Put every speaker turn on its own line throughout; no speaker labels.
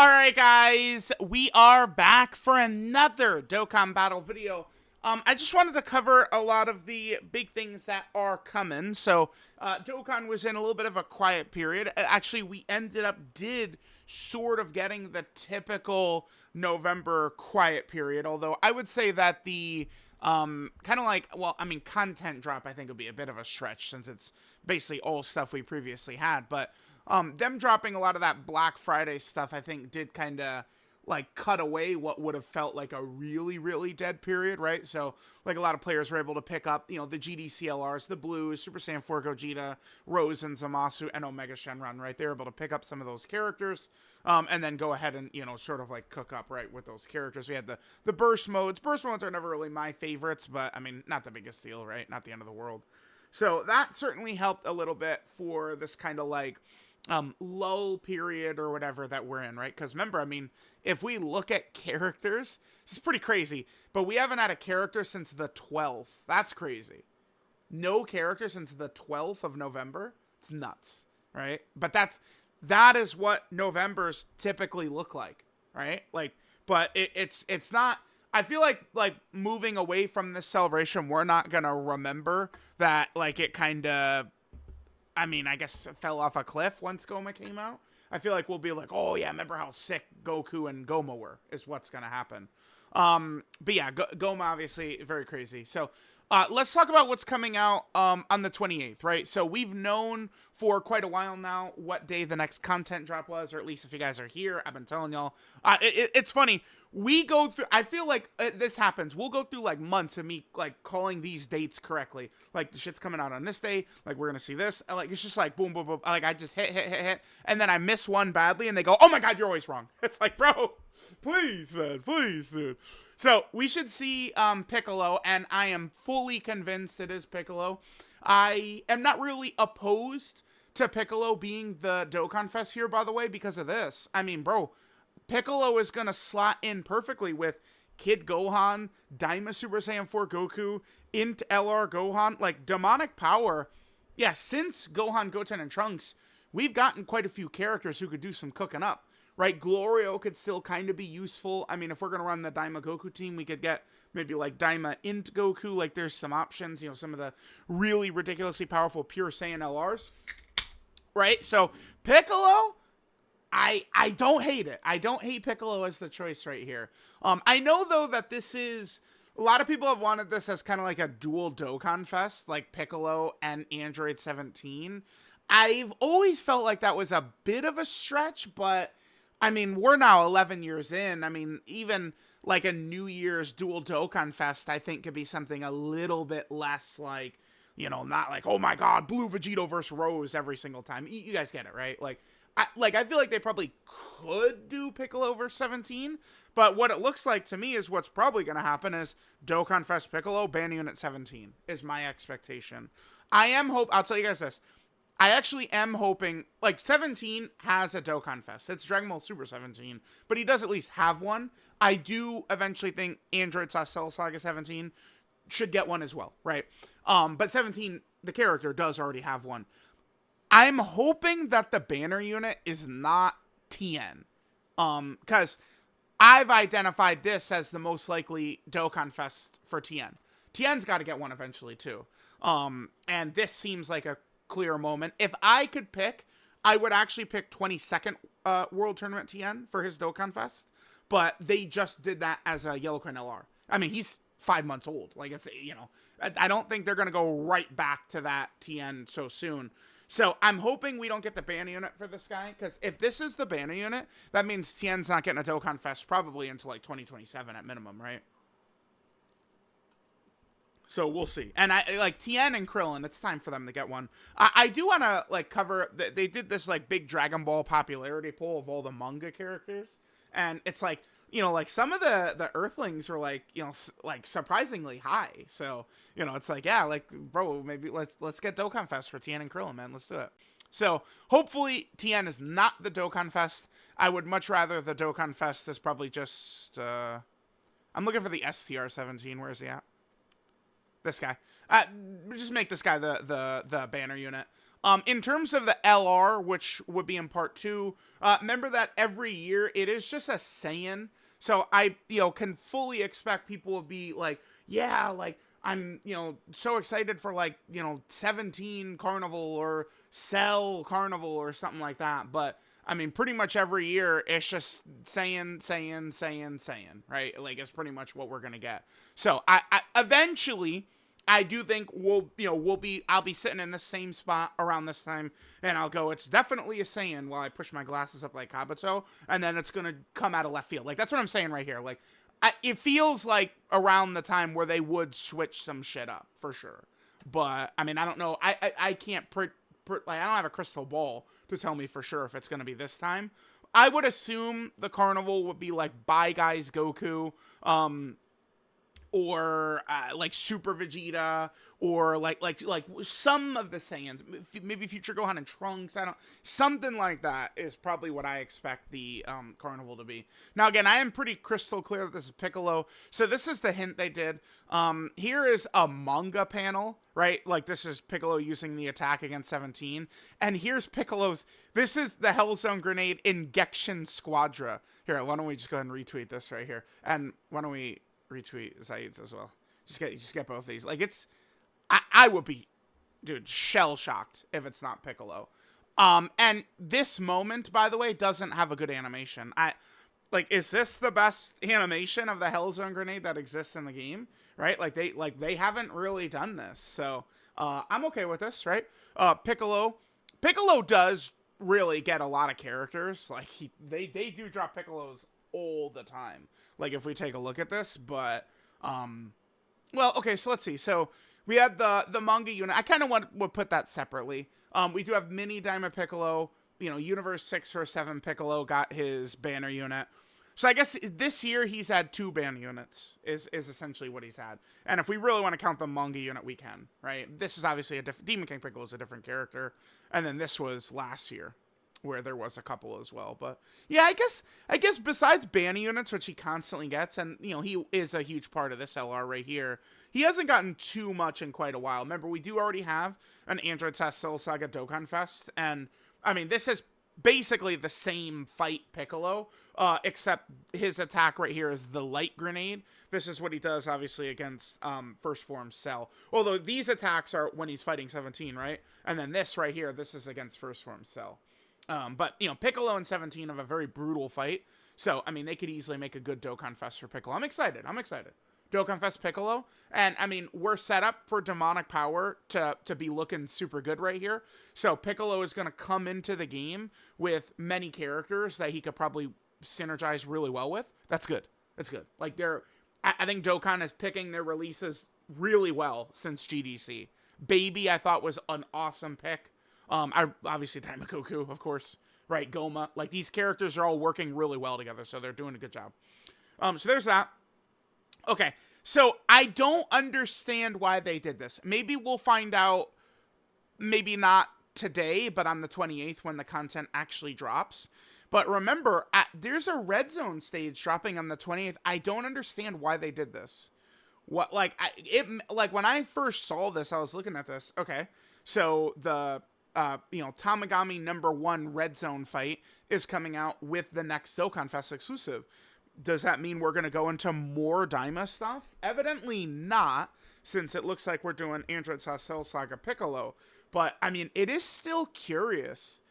Alright guys, we are back for another Dokkan battle video. I just wanted to cover a lot of the big things that are coming. So, Dokkan was in a little bit of a quiet period. Actually, we did sort of getting the typical November quiet period. Although, I would say that the, content drop I think would be a bit of a stretch since it's basically all stuff we previously had. But, them dropping a lot of that Black Friday stuff, I think, did kind of like cut away what would have felt like a really, really dead period, right? So, like, a lot of players were able to pick up, the GDCLRs, the Blues, Super Saiyan 4 Gogeta, Rose and Zamasu, and Omega Shenron, right? They were able to pick up some of those characters, and then go ahead and, sort of like cook up, right, with those characters. We had the burst modes. Burst modes are never really my favorites, but, I mean, not the biggest deal, right? Not the end of the world. So, that certainly helped a little bit for this kind of, like, lull period or whatever that we're in, right? Because remember, I mean, if we look at characters, this is pretty crazy, but we haven't had a character since the 12th. That's crazy. No character since the 12th of November. It's nuts, right? But that is what Novembers typically look like, right? Like, but it's not. I feel like moving away from this celebration, we're not gonna remember that, like, it kind of, I mean, I guess it fell off a cliff once Goma came out. I feel like we'll be like, oh yeah, remember how sick Goku and Goma were, is what's going to happen. But yeah, Goma obviously very crazy. So let's talk about what's coming out on the 28th, right? So we've known for quite a while now what day the next content drop was, or at least if you guys are here, I've been telling y'all. It's funny. We go through, I feel like this happens. We'll go through like months of me like calling these dates correctly. Like, the shit's coming out on this day. Like, we're going to see this. Like, it's just like boom, boom, boom. Like, I just hit. And then I miss one badly and they go, oh my God, you're always wrong. It's like, bro, please, man, please, dude. So we should see Piccolo, and I am fully convinced it is Piccolo. I am not really opposed to Piccolo being the Dokkan Fest here, by the way, because of this. I mean, bro, Piccolo is going to slot in perfectly with Kid Gohan, Daima Super Saiyan 4 Goku, Int LR Gohan, like, demonic power. Yeah, since Gohan, Goten, and Trunks, we've gotten quite a few characters who could do some cooking up, right? Glorio could still kind of be useful. I mean, if we're going to run the Daima Goku team, we could get maybe, like, Daima Int Goku. Like, there's some options, some of the really ridiculously powerful Pure Saiyan LRs, right? So, Piccolo, I don't hate it. I don't hate Piccolo as the choice right here. I know, though, that this is, a lot of people have wanted this as kind of like a dual Dokkan Fest, like Piccolo and Android 17. I've always felt like that was a bit of a stretch, but, I mean, we're now 11 years in. I mean, even like a New Year's dual Dokkan Fest, I think, could be something a little bit less like, not like, oh my God, Blue Vegito versus Rose every single time. You guys get it, right? I feel like they probably could do Piccolo versus 17, but what it looks like to me is what's probably going to happen is Dokkan Fest Piccolo, ban unit 17 is my expectation. I'll tell you guys this. I actually am hoping, like, 17 has a Dokkan Fest. It's Dragon Ball Super 17, but he does at least have one. I do eventually think Android Cell Saga 17 should get one as well, right? But 17, the character, does already have one. I'm hoping that the banner unit is not Tien. Because I've identified this as the most likely Dokkan Fest for Tien. Tien's got to get one eventually, too. And this seems like a clear moment. If I could pick, I would actually pick 22nd World Tournament Tien for his Dokkan Fest. But they just did that as a Yellow Coin LR. I mean, he's 5 months old. Like, it's, I don't think they're going to go right back to that Tien so soon. So I'm hoping we don't get the banner unit for this guy, because if this is the banner unit, that means Tien's not getting a Dokkan Fest probably until like 2027 at minimum, right? So we'll see. And I like Tien and Krillin, it's time for them to get one. I do want to like cover, they did this like big Dragon Ball popularity poll of all the manga characters, and it's like, like some of the Earthlings were like, like surprisingly high. So, it's like, yeah, like, bro, maybe let's get Dokkan Fest for Tien and Krillin, man. Let's do it. So hopefully Tien is not the Dokkan Fest. I would much rather the Dokkan Fest is probably just, I'm looking for the STR-17. Where is he at? This guy. Just make this guy the banner unit. In terms of the LR, which would be in part 2, remember that every year it is just a Saiyan. So I, can fully expect people will be like, yeah, like, I'm, so excited for, like, 17 Carnival or Cell Carnival or something like that. But, I mean, pretty much every year, it's just Saiyan, right? Like, it's pretty much what we're going to get. So, I eventually, I do think I'll be sitting in the same spot around this time, and I'll go, it's definitely a Saiyan while I push my glasses up like Kabuto, and then it's going to come out of left field. Like, that's what I'm saying right here. Like, it feels like around the time where they would switch some shit up, for sure. But, I mean, I don't know. I can't, I don't have a crystal ball to tell me for sure if it's going to be this time. I would assume the Carnival would be like Bye Guys Goku, or like Super Vegeta, or like some of the Saiyans, maybe Future Gohan and Trunks. Something like that is probably what I expect the Carnival to be. Now again, I am pretty crystal clear that this is Piccolo. So this is the hint they did. Here is a manga panel, right? Like this is Piccolo using the attack against 17, and here's Piccolo's. This is the Hellzone Grenade Injection Squadra. Here, why don't we just go ahead and retweet this right here, and why don't we retweet Zaid's as well. Just get both of these. Like I would be, dude, shell shocked if it's not Piccolo. And this moment, by the way, doesn't have a good animation. Is this the best animation of the Hellzone Grenade that exists in the game? Right? They haven't really done this. So, I'm okay with this, right? Piccolo does really get a lot of characters. Like they do drop Piccolos all the time. Like if we take a look at this, but well, okay, so let's see. So we had the manga unit. I kind of would put that separately. We do have Mini Daima Piccolo. Universe 6 or 7 Piccolo got his banner unit. So I guess this year he's had 2 banner units is essentially what he's had. And if we really want to count the manga unit, we can, right? This is obviously a different, Demon King Piccolo is a different character. And then this was last year, where there was a couple as well. But yeah, I guess besides banner units, which he constantly gets, and he is a huge part of this LR right here, he hasn't gotten too much in quite a while. Remember, we do already have an Android Test Soul Saga Dokkan Fest, and I mean, this is basically the same fight Piccolo, except his attack right here is the light grenade. This is what he does, obviously, against first form Cell. Although these attacks are when he's fighting 17, right? And then this right here, this is against first form Cell. But, Piccolo and 17 have a very brutal fight. So, I mean, they could easily make a good Dokkan Fest for Piccolo. I'm excited. Dokkan Fest Piccolo. And, I mean, we're set up for Demonic Power to be looking super good right here. So, Piccolo is going to come into the game with many characters that he could probably synergize really well with. That's good. Like, I think Dokkan is picking their releases really well since GDC. Baby, I thought, was an awesome pick. Obviously Daima Goku, of course, right? Goma, like these characters are all working really well together, so they're doing a good job. So there's that. Okay, so I don't understand why they did this. Maybe we'll find out, maybe not today, but on the 28th when the content actually drops. But remember, there's a Red Zone stage dropping on the 28th. I don't understand why they did this. When I first saw this, I was looking at this. Okay, so the Tamagami #1 Red Zone fight is coming out with the next Dokkan Fest exclusive. Does that mean we're going to go into more Daima stuff? Evidently not, since it looks like we're doing Android Cell Saga Piccolo. But, I mean, it is still curious.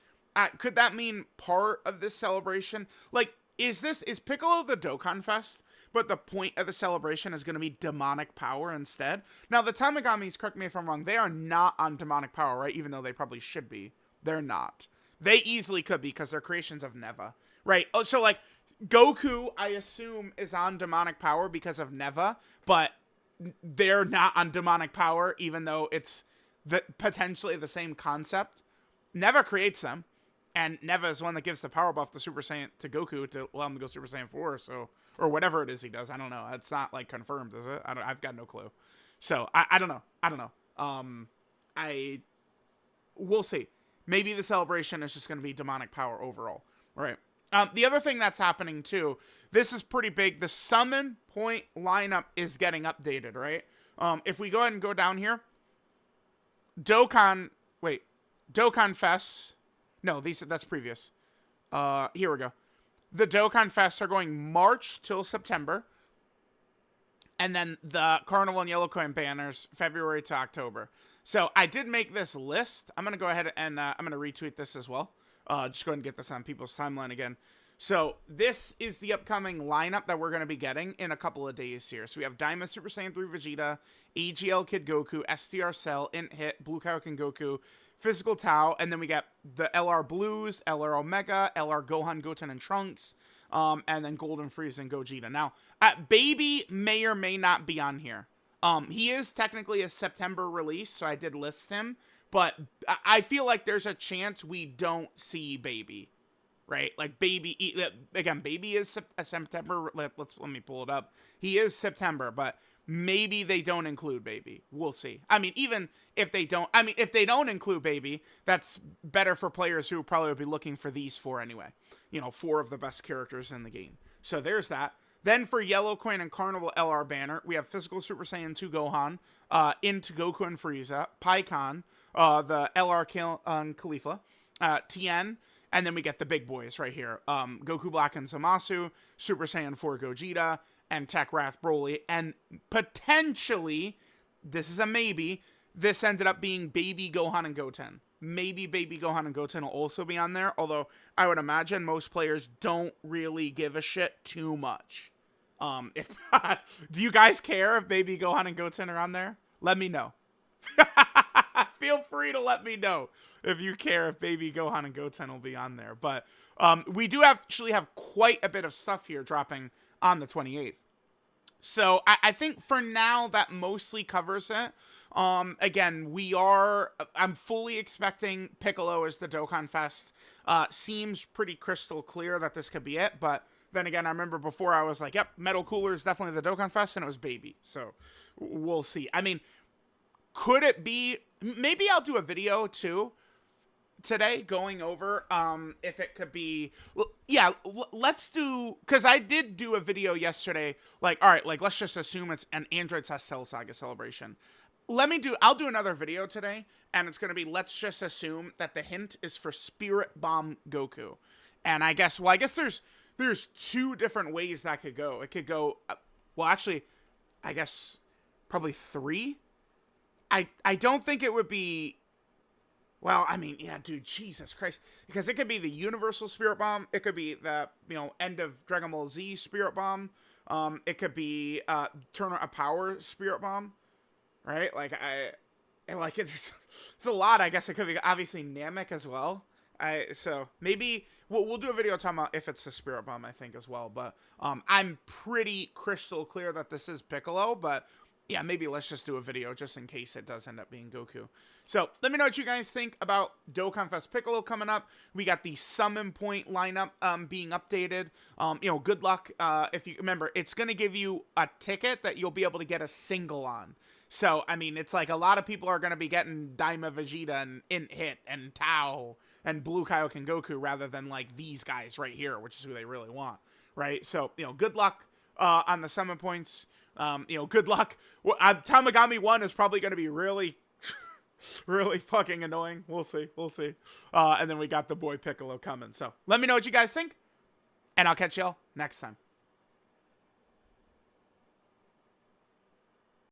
Could that mean part of this celebration? Like, is Piccolo the Dokkan Fest, but the point of the celebration is going to be demonic power instead? Now, the Tamagamis, correct me if I'm wrong, they are not on demonic power, right? Even though they probably should be. They're not. They easily could be because they're creations of Neva, right? Oh, so, like, Goku, I assume, is on demonic power because of Neva, but they're not on demonic power, even though it's potentially the same concept. Neva creates them, and Neva is one that gives the power buff to Super Saiyan to Goku to allow him to go Super Saiyan 4, so, or whatever it is he does. I don't know. It's not like confirmed, is it? I've got no clue. So I don't know. We'll see. Maybe the celebration is just going to be demonic power overall. All right. The other thing that's happening too, this is pretty big. The summon point lineup is getting updated, right? If we go ahead and go down here, Dokkan Fests. No, that's previous. Here we go. The Dokkan Fests are going March till September. And then the Carnival and Yellow Coin banners, February to October. So I did make this list. I'm going to go ahead and I'm going to retweet this as well. Just go ahead and get this on people's timeline again. So this is the upcoming lineup that we're going to be getting in a couple of days here. So we have Diamond Super Saiyan 3 Vegeta, AGL Kid Goku, STR Cell, Int Hit, Blue Kaioken Goku, Physical Tao, and then we got the LR Blues, LR Omega, LR Gohan, Goten, and Trunks, and then Golden Frieza and Gogeta. Now, Baby may or may not be on here. He is technically a September release, so I did list him, but I feel like there's a chance we don't see Baby. Right, like Baby, again, Baby is a September. Let me pull it up. He is September, but maybe they don't include Baby. We'll see. I mean, even if they don't, if they don't include Baby, that's better for players who probably would be looking for these four anyway. You know, 4 of the best characters in the game. So there's that. Then for Yellow Coin and Carnival LR banner, we have Physical Super Saiyan 2 Gohan, into Goku and Frieza, Pikkon, the LR Khalifa, Tien. And then we get the big boys right here. Goku Black and Zamasu, Super Saiyan 4 Gogeta, and Tech Wrath Broly. And potentially, this is a maybe, this ended up being Baby Gohan and Goten. Maybe Baby Gohan and Goten will also be on there. Although, I would imagine most players don't really give a shit too much. Do you guys care if Baby Gohan and Goten are on there? Let me know. Feel free to let me know if you care if Baby Gohan and Goten will be on there. But we do actually have quite a bit of stuff here dropping on the 28th. So I think for now that mostly covers it. Again, I'm fully expecting Piccolo as the Dokkan Fest. Seems pretty crystal clear that this could be it. But then again, I remember before I was like, yep, Metal Cooler is definitely the Dokkan Fest, and it was Baby. So we'll see. I mean, could it be... Maybe I'll do a video, too, today, going over if it could be... Yeah, let's do... Because I did do a video yesterday, like, all right, like, let's just assume it's an Android Test Cell Saga celebration. I'll do another video today, and it's going to be, let's just assume that the hint is for Spirit Bomb Goku. And I guess there's 2 different ways that could go. It could go... Well, actually, I guess probably 3. I don't think it would be... Well, I mean, yeah, dude, Jesus Christ. Because it could be the Universal Spirit Bomb. It could be the, end of Dragon Ball Z Spirit Bomb. It could be Turn a Power Spirit Bomb. Right? Like, it's a lot. I guess it could be, obviously, Namek as well. So, maybe... We'll do a video talking about if it's the Spirit Bomb, I think, as well. But I'm pretty crystal clear that this is Piccolo, but... Yeah, maybe let's just do a video just in case it does end up being Goku. So, let me know what you guys think about Dokkan Fest Piccolo coming up. We got the Summon Point lineup being updated. Good luck. If you remember, it's going to give you a ticket that you'll be able to get a single on. So, I mean, it's like a lot of people are going to be getting Daima Vegeta and Int Hit and Tao and Blue Kaioken Goku rather than like these guys right here, which is who they really want, right? So, good luck on the Summon Points. Good luck. Tamagami 1 is probably going to be really, really fucking annoying. We'll see. And then we got the boy Piccolo coming. So let me know what you guys think, and I'll catch y'all next time.